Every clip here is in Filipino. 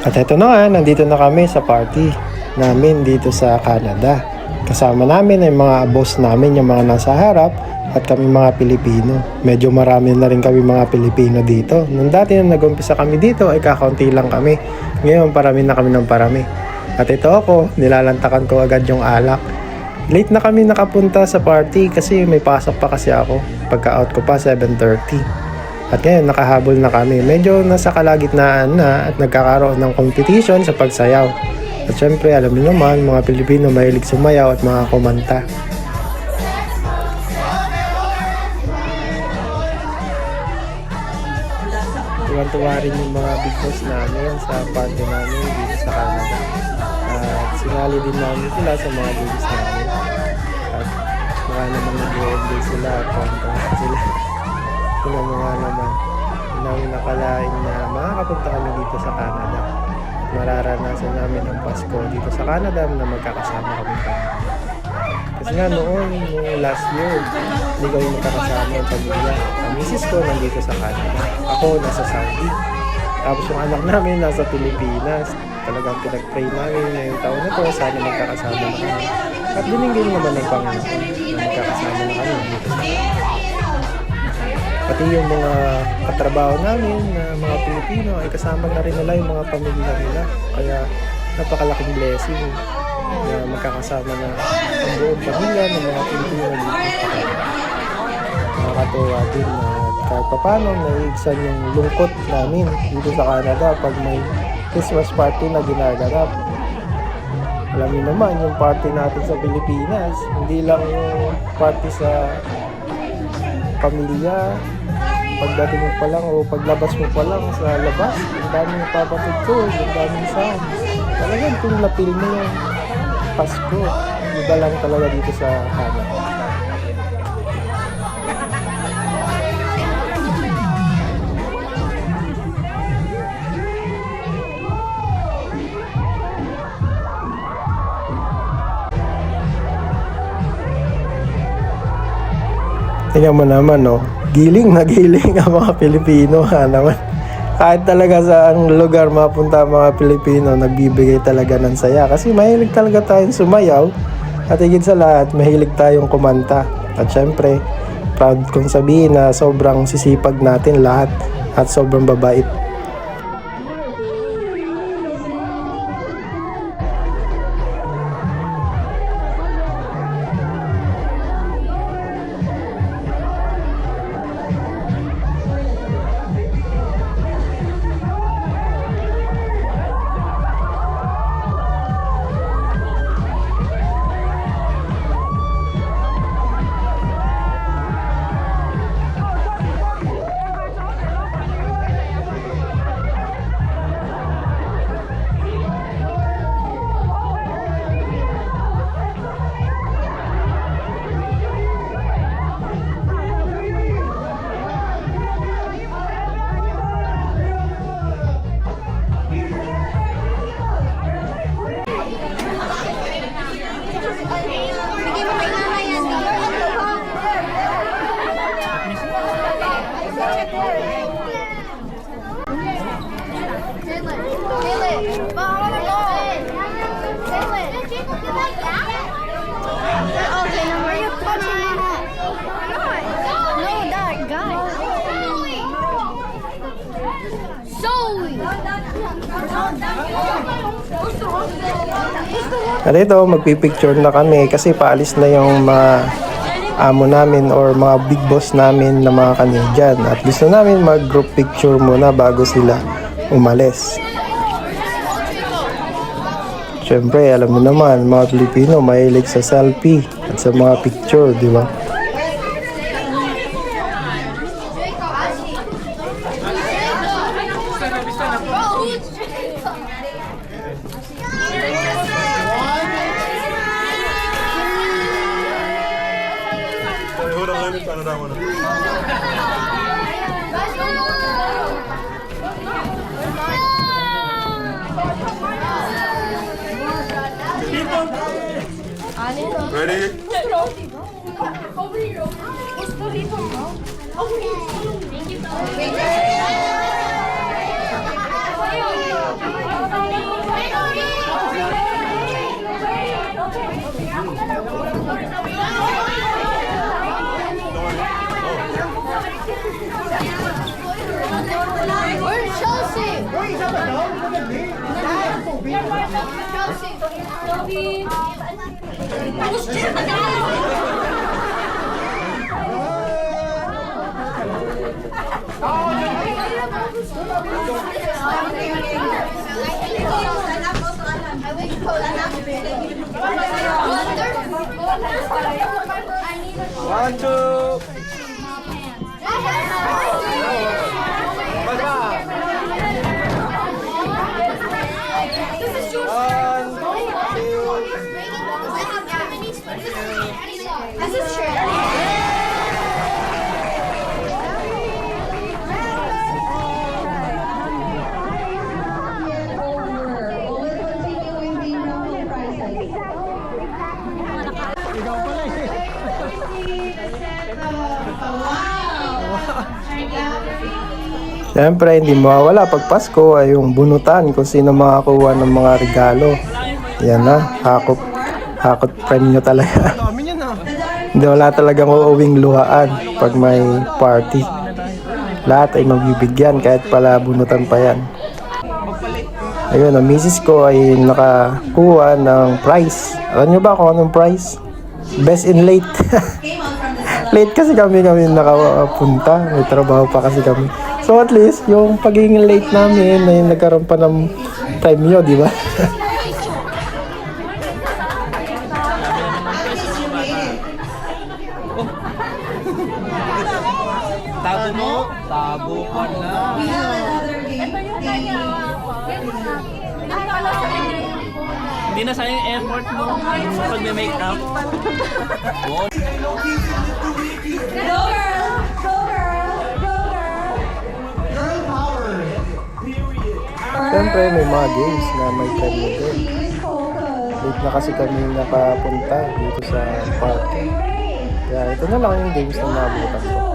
At eto na nga, nandito na kami sa party namin dito sa Canada. Kasama namin ay mga boss namin, yung mga nasa harap, at kami mga Pilipino. Medyo marami na rin kami mga Pilipino dito. Nung dati nung nag-umpisa kami dito ay kakaunti lang kami. Ngayon parami na kami ng parami. At ito ako, nilalantakan ko agad yung alak. Late na kami nakapunta sa party kasi may pasok pa kasi ako. Pagka-out ko pa 7:30. At ngayon nakahabol na kami. Medyo nasa kalagitnaan na at nagkakaroon ng competition sa pagsayaw. At syempre alam niyo naman, mga Pilipino mahilig sumayaw at mga kumanta. Tuwan-tuwa rin yung mga big boss namin sa party namin dito sa Canada. At sinali din namin sila sa mga gigs namin. At mukha naman nag-enjoy sila at kanta sila. Tingnan mo nga naman, hindi namin nakalain na makakapunta kami dito sa Canada. Mararanasan namin ang Pasko dito sa Canada na magkakasama kami pa. Kasi nga noong last year, hindi kami magkakasama ang pamilya. Ang misis ko nandito sa Canada. Ako nasa Saudi. Tapos yung anak namin nasa Pilipinas. Talagang pinag-pray namin ngayong taon na to, sana magkakasama na kami. At binigay naman ng Panginoon na magkakasama na kami dito sa Canada. Pati yung mga katrabaho namin na mga Pilipino ay kasama na rin nila yung mga pamilya nila. Kaya napakalaking blessing na magkakasama na ang buong pamilya ng mga Pilipino dito. Nakakatuwa din na kahit paano naiigsan yung lungkot namin dito sa Canada pag may Christmas party na ginaganap. Alam niyo naman yung party natin sa Pilipinas, hindi lang yung party sa pamilya. Pagdating mo pa lang o paglabas mo pa lang sa labas, ang daming papatugtog, ang daming sound. Talagang kung napil mo yung Pasko, iba lang talaga dito sa Canada. Tingnan mo naman, no? Giling na giling ang mga Pilipino, ha naman. Kahit talaga sa ang lugar mapunta ang mga Pilipino, nagbibigay talaga ng saya. Kasi mahilig talaga tayong sumayaw. At higit sa lahat, mahilig tayong kumanta. At syempre, proud kong sabihin na sobrang sisipag natin lahat. At sobrang babait. At ito, magpipicture na kami kasi paalis na yung mga amo namin or mga big boss namin na mga Canadian. At gusto namin mag-group picture muna bago sila umalis. Siyempre, alam mo naman, mga Pilipino mahilig sa selfie at sa mga picture, di ba? Ready? Where's Chelsea? One, two. This is true. Siyempre, hindi mawawala pag Pasko ay yung bunutan kung sino makakuha ng mga regalo. Yan na, hakot premyo talaga. Hindi, wala talagang uuwing luhaan pag may party. Lahat ay magbibigyan kahit pala bunutan pa yan. Ayun, ang misis ko ay nakakuha ng prize. Alam nyo ba kung anong prize? Best in late. Late kasi kami nakapunta. May trabaho pa kasi kami. So at least, yung pagiging late namin ay nagkaroon pa ng premyo, di ba? Tabo mo? Tabo ka na. Hindi na sayang effort mo sa pag-make up. Siyempre, may mga games na may premyo din. Late na kasi kami nakapunta dito sa party. Kaya ito na lang yung games na naabutan ko.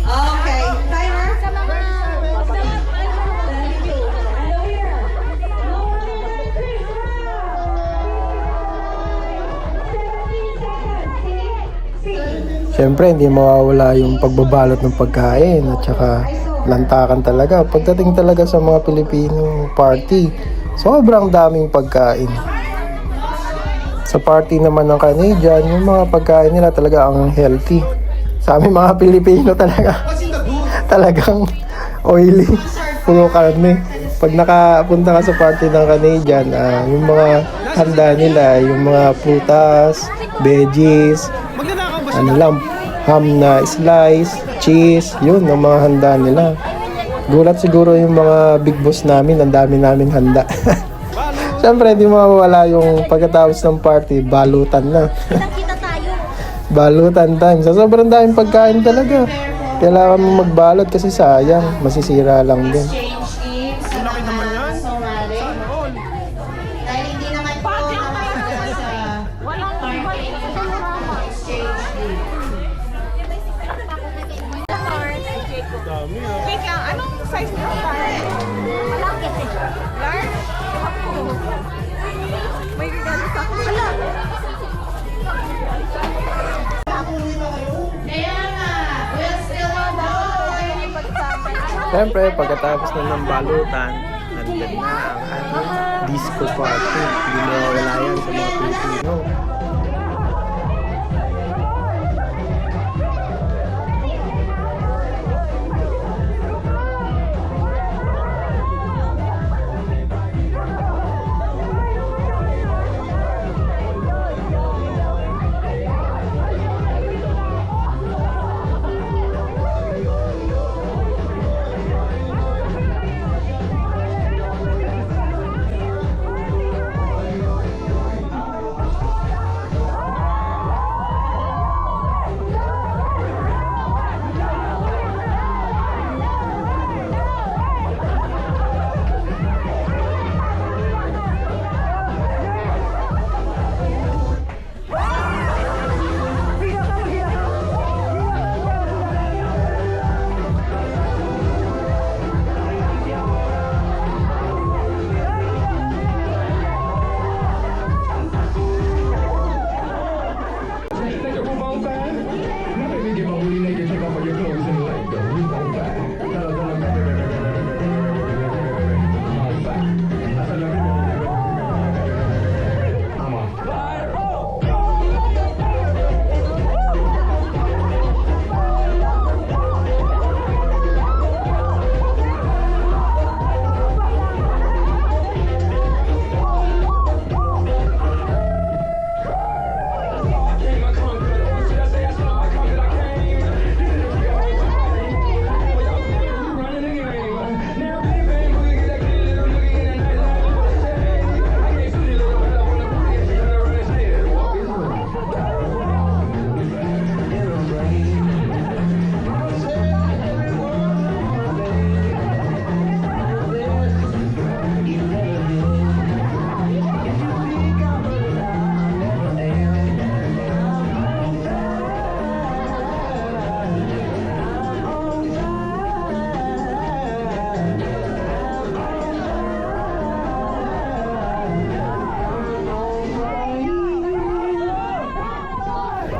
Okay, timer. Siyempre, hindi mawawala yung pagbabalot ng pagkain at saka lantakan talaga. Pagdating talaga sa mga Pilipino party, sobrang daming pagkain. Sa party naman ng Canadian, yung mga pagkain nila talaga ang healthy. Sa amin mga Pilipino talaga, talagang oily, puro karne. Pag nakapunta ka sa party ng Canadian, yung mga handa nila, yung mga prutas, veggies, ano lang, ham na slice, cheese, yun ang mga handa nila. Gulat siguro yung mga big boss namin, ang dami namin handa. Siyempre, hindi mawawala yung pagkatapos ng party, balutan na. Balutan time. Sa sobrang daming pagkain talaga. Kailangan mo magbalot kasi sayang, masisira lang din. Laki naman yan. Dahil hindi naman po nakakagawa sa Teka, anong size nito para? Large? May regalo sa akin. Kaya nga, we'll still have Siyempre, pagkatapos na ng balutan, nandun na ang ating disco party. Hindi mawawala yan sa mga Pilipino.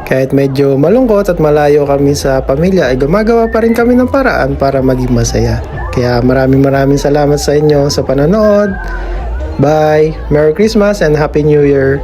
Kahit medyo malungkot at malayo kami sa pamilya, ay gumagawa pa rin kami ng paraan para maging masaya. Kaya maraming salamat sa inyo sa panonood. Bye! Merry Christmas and Happy New Year!